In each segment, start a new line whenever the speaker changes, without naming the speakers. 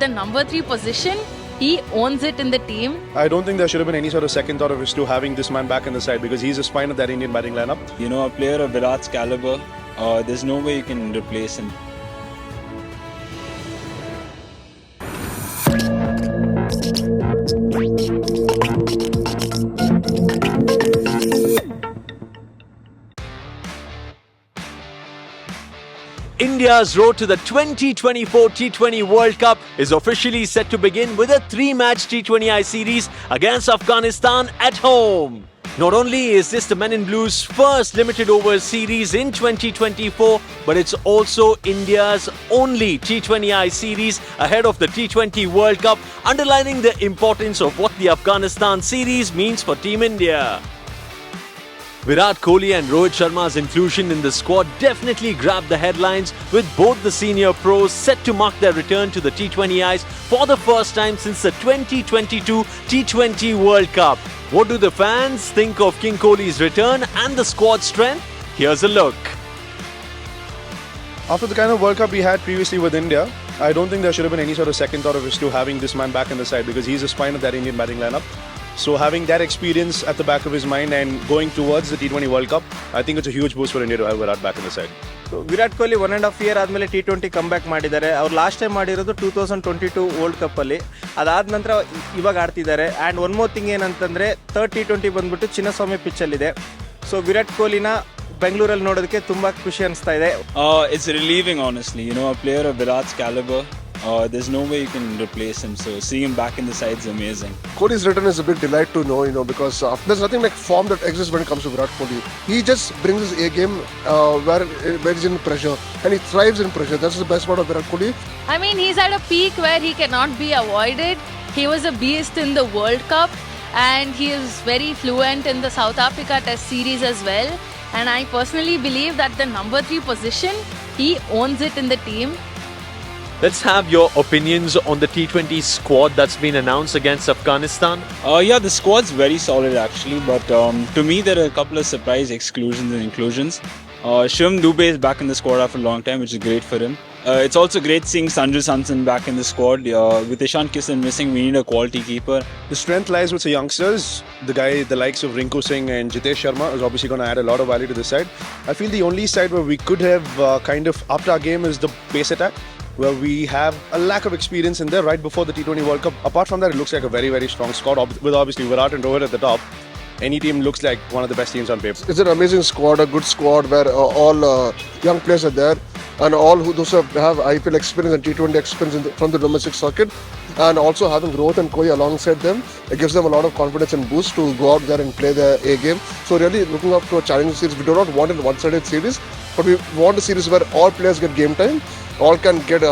The number 3 position, he owns it in the team.
I don't think there should have been any sort of second thought of his to having this man back in the side because he's the spine of that Indian batting lineup.
You know, a player of Virat's caliber, there's no way you can replace him.
India's road to the 2024 T20 World Cup is officially set to begin with a 3-match T20I series against Afghanistan at home. Not only is this the Men in Blue's first limited overs series in 2024, but it's also India's only T20I series ahead of the T20 World Cup, underlining the importance of what the Afghanistan series means for Team India. Virat Kohli and Rohit Sharma's inclusion in the squad definitely grabbed the headlines, with both the senior pros set to mark their return to the T20Is for the first time since the 2022 T20 World Cup. What do the fans think of King Kohli's return and the squad strength? Here's a look.
After the kind of World Cup we had previously with India, I don't think there should have been any sort of second thought of his to having this man back in the side because he's the spine of that Indian batting lineup. So having that experience at the back of his mind and going towards the T20 World Cup, I think it's a huge boost for India to have Virat back in the side.
So Virat Kohli 1.5 year ಆದಮೇಲೆ T20 comeback ಮಾಡಿದ್ದಾರೆ. ಅವ್ರು last time ಮಾಡಿರೋದು 2022 world cup ಅಲ್ಲಿ. ಅದಾದ ನಂತರ ಇವಾಗ ಆಡ್ತಿದ್ದಾರೆ. And one more thing ಏನಂತಂದ್ರೆ ಥರ್ಡ್ T20 ಬಂದ್ಬಿಟ್ಟು ಚಿನ್ನಸ್ವಾಮಿ ಪಿಚ್ ಅಲ್ಲಿ ಇದೆ. ಸೊ ವಿರಾಟ್ ಕೊಹ್ಲಿನ ಬೆಂಗಳೂರಲ್ಲಿ ನೋಡೋದಕ್ಕೆ ತುಂಬಾ ಖುಷಿ ಅನಿಸ್ತಾ ಇದೆ.
It's relieving, honestly. You know, a player of Virat's caliber, there's no way you can replace him. So seeing him back in the side is amazing.
Kohli's return is a big delight to know, because there's nothing like form that exists when it comes to Virat Kohli. He just brings his A game where he's in pressure, and he thrives in pressure. That's the best part of Virat Kohli.
I mean, he's at a peak where he cannot be avoided. He was a beast in the World Cup, and he is very fluent in the South Africa Test series as well. And I personally believe that the number 3 position, he owns it in the team.
Let's have your opinions on the T20 squad that's been announced against Afghanistan.
Yeah, the squad's very solid actually, but to me there are a couple of surprise exclusions and inclusions. Shivam Dube is back in the squad after a long time, which is great for him. It's also great seeing Sanju Samson back in the squad. With Ishan Kishan missing, we need a quality keeper.
The strength lies with the youngsters. The likes of Rinku Singh and Jitesh Sharma is obviously going to add a lot of value to this side. I feel the only side where we could have kind of upped our game is the pace attack, where we have a lack of experience in there right before the T20 World Cup. Apart from that, it looks like a very, very strong squad with obviously Virat and Rohit at the top. Any team looks like one of the best teams on paper.
It's an amazing squad, a good squad where all young players are there, and all those who have IPL experience and T20 experience from the domestic circuit, and also having Rohit and Kohli alongside them, it gives them a lot of confidence and boost to go out there and play their A game. So really looking up to a challenging series. We do not want a one-sided series, but we want a series where all players get game time, all can get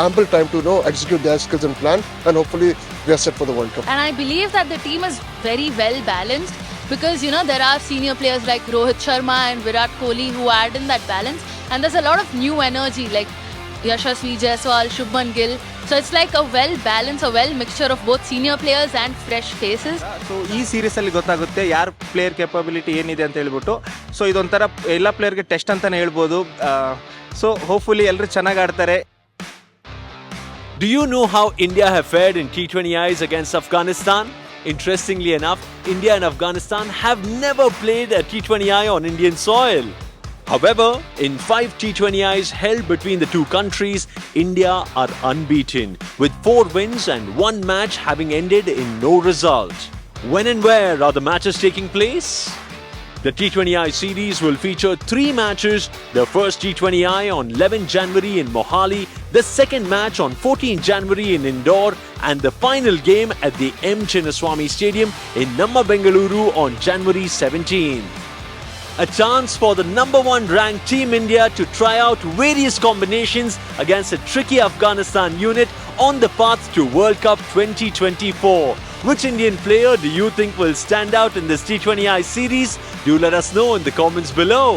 ample time to execute their skills and plan, and hopefully we are set for the World Cup.
And I believe that the team is very well balanced because there are senior players like Rohit Sharma and Virat Kohli who add in that balance, and there's a lot of new energy like Yashasvi Jaiswal, Shubman Gill. So it's like a well mixture of both senior players and fresh faces.
So ಈ series ಅಲ್ಲಿ ಗೊತ್ತಾಗುತ್ತೆ ಯಾರ player capability ಏನಿದೆ ಅಂತ ಹೇಳ್ಬಿಟ್ಟು. So ಇದೊಂಥರ ಎಲ್ಲ ಪ್ಲೇಯರ್ಗೆ test ಅಂತಾನೆ ಹೇಳ್ಬೋದು. ಸೊ ಹೋಪ್ಫುಲಿ ಎಲ್ಲರೂ ಚೆನ್ನಾಗಿ ಆಡ್ತಾರೆ.
Do you know how India have fared in T20Is against Afghanistan? Interestingly enough, India and Afghanistan have never played a T20I on Indian soil. However, in 5 T20Is held between the two countries, India are unbeaten, with 4 wins and 1 match having ended in no result. When and where are the matches taking place? The T20I series will feature 3 matches, the first T20I on 11 January in Mohali, the second match on 14 January in Indore, and the final game at the M. Chinnaswamy Stadium in Namma Bengaluru on January 17. A chance for the number 1 ranked Team India to try out various combinations against a tricky Afghanistan unit on the path to World Cup 2024. Which Indian player do you think will stand out in this T20I series? Do let us know in the comments below.